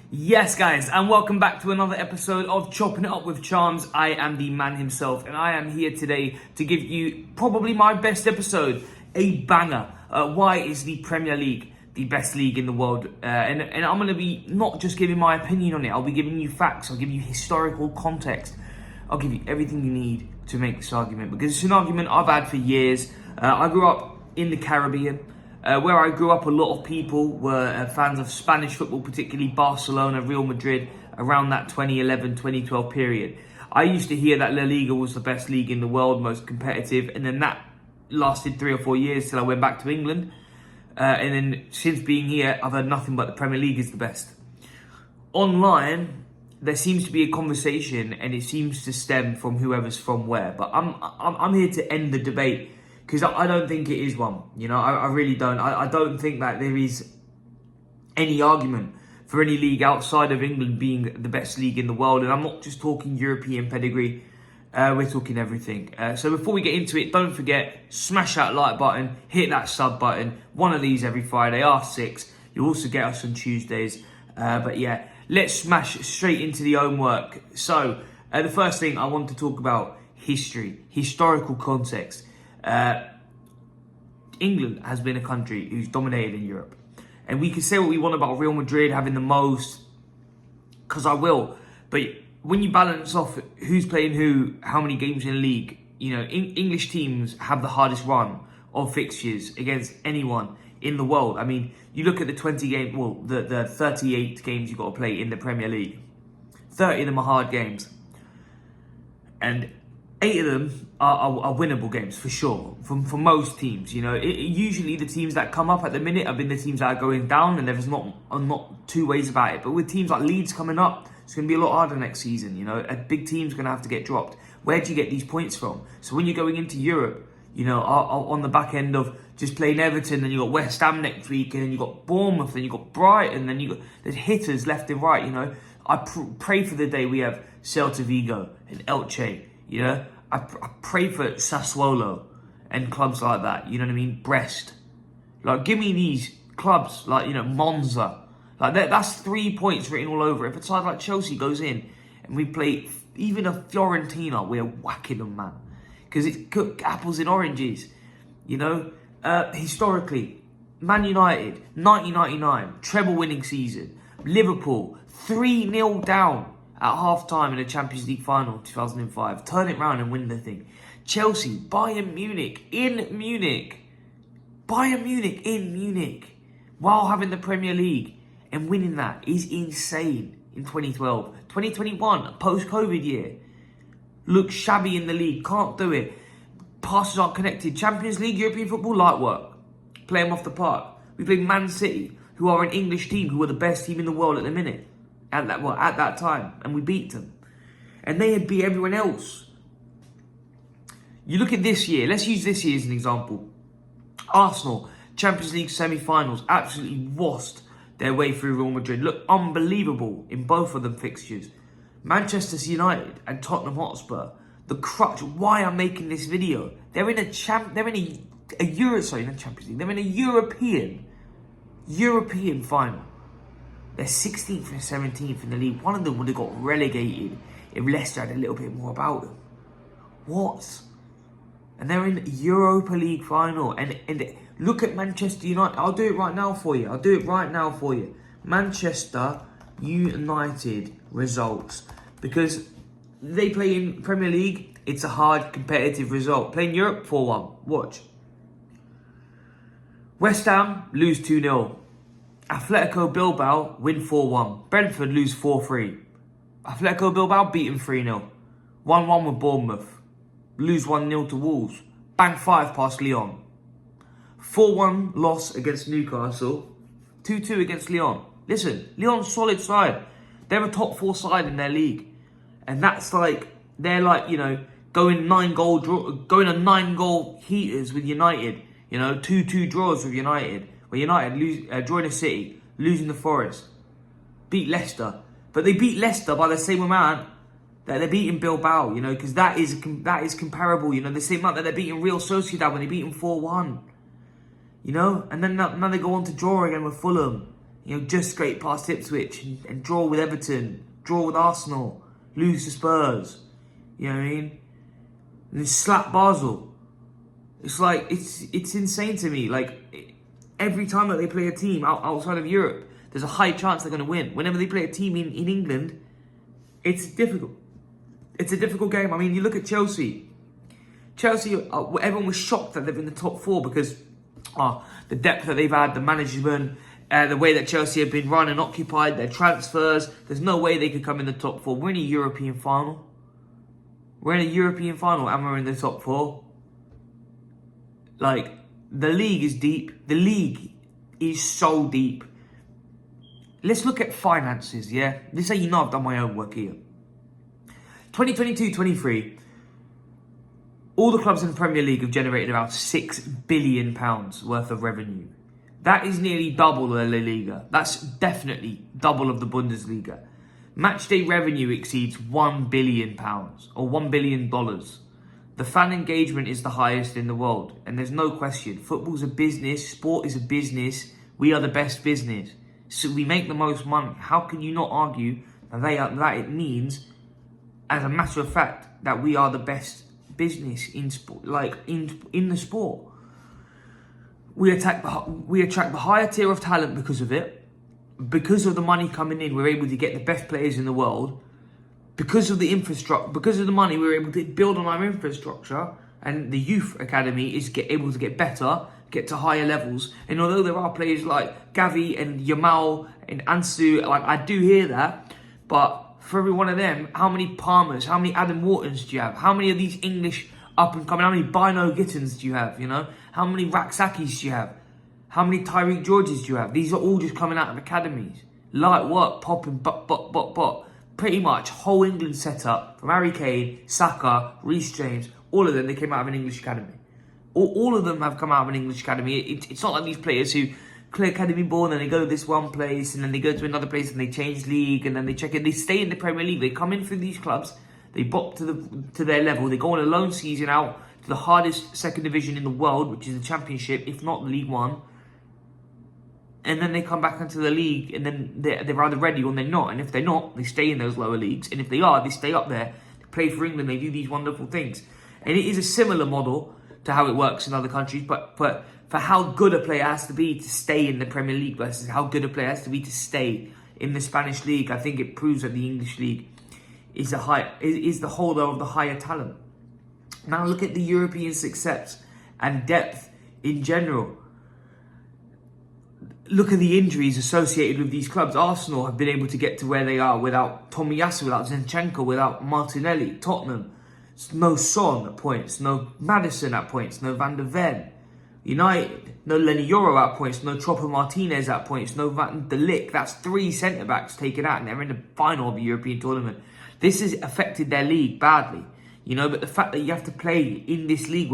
Yes, guys, and welcome back to another episode of Chopping It Up with Charms. I am the man himself, and I am here today to give you probably my best episode, a banger. Why is the Premier League the best league in the world? And I'm going to be not just giving my opinion on it, I'll be giving you facts, I'll give you historical context, I'll give you everything you need to make this argument, because it's an argument I've had for years. I grew up in the Caribbean. Where I grew up, a lot of people were fans of Spanish football, particularly Barcelona, Real Madrid, around that 2011-2012 period. I used to hear that La Liga was the best league in the world, most competitive, and then that lasted 3 or 4 years till I went back to England. And then since being here, I've heard nothing but the Premier League is the best. Online, there seems to be a conversation, and it seems to stem from whoever's from where. But I'm here to end the debate, because I don't think it is one. You know, I really don't. I don't think that there is any argument for any league outside of England being the best league in the world. And I'm not just talking European pedigree. We're talking everything. So before we get into it, don't forget, smash that like button, hit that sub button. One of these every Friday, half 6. You'll also get us on Tuesdays. But yeah, let's smash straight into the homework. So the first thing I want to talk about, history, historical context. England has been a country who's dominated in Europe, and we can say what we want about Real Madrid having the most, because I will, but when you balance off who's playing who, how many games in the league, you know, English teams have the hardest run of fixtures against anyone in the world. I mean, you look at the 38 games you've got to play in the Premier League. 30 of them are hard games, and 8 of them are winnable games for sure. For most teams, you know, usually the teams that come up at the minute have been the teams that are going down, and there's not two ways about it. But with teams like Leeds coming up, it's going to be a lot harder next season. You know, a big team's going to have to get dropped. Where do you get these points from? So when you're going into Europe, you know, on the back end of just playing Everton, and you got West Ham next week, and then you got Bournemouth, and you got Brighton, and then you got there's hitters left and right. You know, I pray for the day we have Celta Vigo and Elche. You know, I pray for Sassuolo and clubs like that. You know what I mean? Brest. Like, give me these clubs like, you know, Monza. Like, that's 3 points written all over. If a side like Chelsea goes in and we play even a Fiorentina, we're whacking them, man. Because it's apples and oranges. You know? Historically, Man United, 1999, treble winning season. Liverpool, 3-0 down at half-time in the Champions League final, 2005. Turn it round and win the thing. Chelsea, Bayern Munich in Munich. Bayern Munich in Munich. While having the Premier League. And winning that is insane in 2012. 2021, post-COVID year. Looks shabby in the league. Can't do it. Passes aren't connected. Champions League, European football, light work. Play them off the park. We played Man City, who are an English team, who are the best team in the world at the minute. At that time, and we beat them, and they had beat everyone else. You look at this year. Let's use this year as an example. Arsenal, Champions League semi-finals, absolutely washed their way through Real Madrid. Look unbelievable in both of them fixtures. Manchester United and Tottenham Hotspur, the crutch. Why I'm making this video? They're in a European final. They're 16th and 17th in the league. One of them would have got relegated if Leicester had a little bit more about them. What? And they're in Europa League final. And look at Manchester United. I'll do it right now for you. Manchester United results. Because they play in Premier League, it's a hard competitive result. Play in Europe, 4-1. Watch. West Ham lose 2-0. Atletico Bilbao win 4-1. Brentford lose 4-3. Atletico Bilbao beaten 3-0. 1-1 with Bournemouth. Lose 1-0 to Wolves. Bang 5 past Lyon. 4-1 loss against Newcastle. 2-2 against Lyon. Listen, Lyon's solid side. They're a top 4 side in their league. And that's like, they're like, you know, going on 9-goal heaters with United. You know, 2-2 draws with United. Where United drawing a City, losing the Forest, beat Leicester. But they beat Leicester by the same amount that they're beating Bilbao, you know, because that is comparable, you know, the same amount that they're beating Real Sociedad when they beat them 4-1. You know, and then now they go on to draw again with Fulham. just scrape past Ipswich and draw with Everton, draw with Arsenal, lose to Spurs. You know what I mean? And then slap Basel. It's like, it's insane to me. Like, every time that they play a team outside of Europe, there's a high chance they're going to win. Whenever they play a team in England, it's difficult. It's a difficult game. I mean, you look at Chelsea. Chelsea, everyone was shocked that they're in the top 4 because the depth that they've had, the management, the way that Chelsea have been run and occupied, their transfers. There's no way they could come in the top 4. We're in a European final. We're in a European final and we're in the top 4. Like, the league is deep. The league is so deep. Let's look at finances, yeah? This is how you know I've done my own work here. 2022-23, all the clubs in the Premier League have generated about £6 billion worth of revenue. That is nearly double the La Liga. That's definitely double of the Bundesliga. Matchday revenue exceeds £1 billion or $1 billion. The fan engagement is the highest in the world, and there's no question. Football's a business, sport is a business, we are the best business. So we make the most money. How can you not argue that it means, as a matter of fact, that we are the best business in sport, like in the sport? We attract the higher tier of talent because of it. Because of the money coming in, we're able to get the best players in the world. Because of the infrastructure, because of the money, we're able to build on our infrastructure, and the youth academy is able to get better, get to higher levels. And although there are players like Gavi and Yamal and Ansu, like, I do hear that, but for every one of them, how many Palmers, how many Adam Whartons do you have? How many of these English up and coming, how many Bino Gittins do you have, How many Raksakis do you have? How many Tyreek Georges do you have? These are all just coming out of academies. Light work, popping, but. Pretty much whole England setup from Harry Kane, Saka, Reece James, all of them, they came out of an English academy. All of them have come out of an English academy. It's not like these players who play academy ball and then they go to this one place and then they go to another place and they change league and then they check it. They stay in the Premier League. They come in through these clubs, they bop to their level, they go on a loan season out to the hardest second division in the world, which is the Championship, if not League One. And then they come back into the league and then they're either ready or they're not. And if they're not, they stay in those lower leagues. And if they are, they stay up there. They play for England. They do these wonderful things. And it is a similar model to how it works in other countries. But for how good a player has to be to stay in the Premier League versus how good a player has to be to stay in the Spanish league, I think it proves that the English league is the holder of the higher talent. Now look at the European success and depth in general. Look at the injuries associated with these clubs. Arsenal have been able to get to where they are without Tomiyasu, without Zinchenko, without Martinelli. Tottenham, no Son at points, no Maddison at points, no Van der Ven. United, no Lenny Yoro at points, no Chopper Martinez at points, no Van der Ligt. That's 3 centre-backs taken out and they're in the final of the European tournament. This has affected their league badly, but the fact that you have to play in this league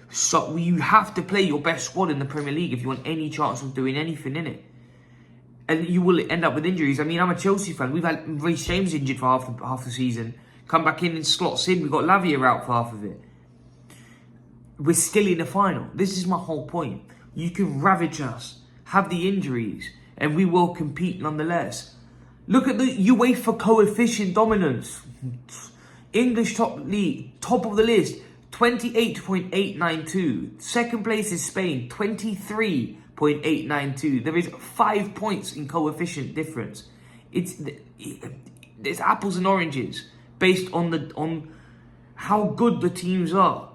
so you have to play your best squad in the Premier League if you want any chance of doing anything in it. And you will end up with injuries. I mean, I'm a Chelsea fan. We've had Reece James injured for half the season. Come back in and slots in. We've got Lavia out for half of it. We're still in the final. This is my whole point. You can ravage us, have the injuries, and we will compete nonetheless. Look at the UEFA coefficient dominance. English top league, top of the list. 28.892. Second place is Spain, 23.892. There is 5 points in coefficient difference. It's apples and oranges based on how good the teams are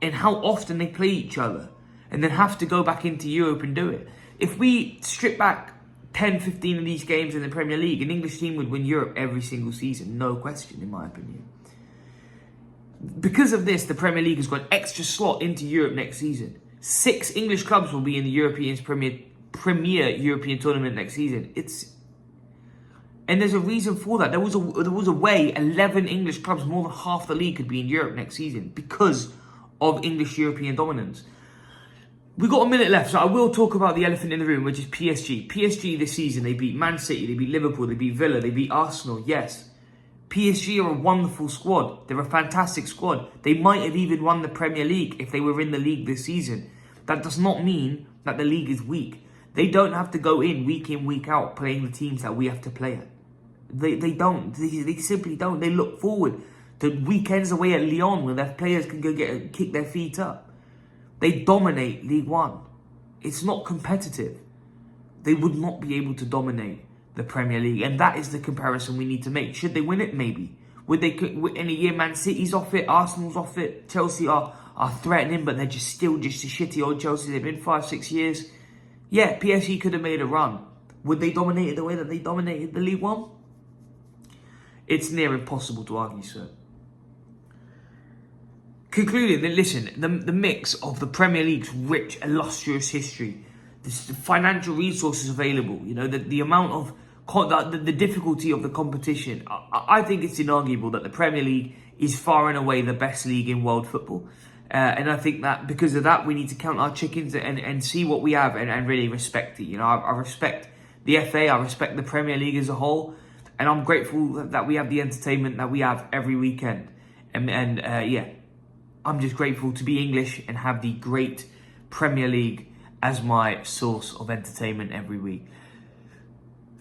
and how often they play each other and then have to go back into Europe and do it. If we strip back 10, 15 of these games in the Premier League, an English team would win Europe every single season, no question, in my opinion. Because of this, the Premier League has got an extra slot into Europe next season. 6 English clubs will be in the Premier European tournament next season. And there's a reason for that. There was a way 11 English clubs, more than half the league, could be in Europe next season because of English European dominance. We've got a minute left, so I will talk about the elephant in the room, which is PSG. PSG this season, they beat Man City, they beat Liverpool, they beat Villa, they beat Arsenal, yes. PSG are a wonderful squad. They're a fantastic squad. They might have even won the Premier League if they were in the league this season. That does not mean that the league is weak. They don't have to go in, week out, playing the teams that we have to play at. They don't. They simply don't. They look forward to weekends away at Lyon where their players can go kick their feet up. They dominate League One. It's not competitive. They would not be able to dominate the Premier League. And that is the comparison we need to make. Should they win it? Maybe. Would they, in a year, Man City's off it, Arsenal's off it, Chelsea are threatening, but they're still just a shitty old Chelsea. They've been 5-6 years. Yeah, PSG could have made a run. Would they dominate it the way that they dominated the League One? It's near impossible to argue so. Concluding, listen, the mix of the Premier League's rich, illustrious history, the financial resources available, you know, the amount of, the difficulty of the competition, I think it's inarguable that the Premier League is far and away the best league in world football. And I think that because of that, we need to count our chickens and see what we have and really respect it. You know, I respect the FA, I respect the Premier League as a whole, and I'm grateful that we have the entertainment that we have every weekend. And yeah, I'm just grateful to be English and have the great Premier League as my source of entertainment every week.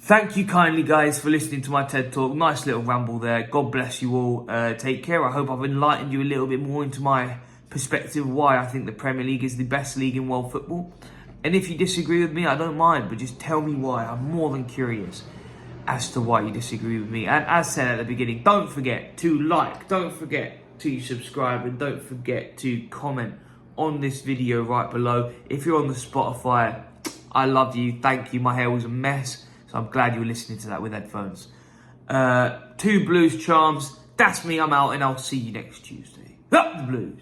Thank you kindly, guys, for listening to my TED Talk. Nice little ramble there. God bless you all. Take care. I hope I've enlightened you a little bit more into my perspective why I think the Premier League is the best league in world football. And if you disagree with me, I don't mind, but just tell me why. I'm more than curious as to why you disagree with me. And as said at the beginning, don't forget to like, don't forget to subscribe, and don't forget to comment on this video right below. If you're on the Spotify, I love you. Thank you. My hair was a mess, so I'm glad you were listening to that with headphones. 2 Blues charms. That's me. I'm out, and I'll see you next Tuesday. Up the Blues.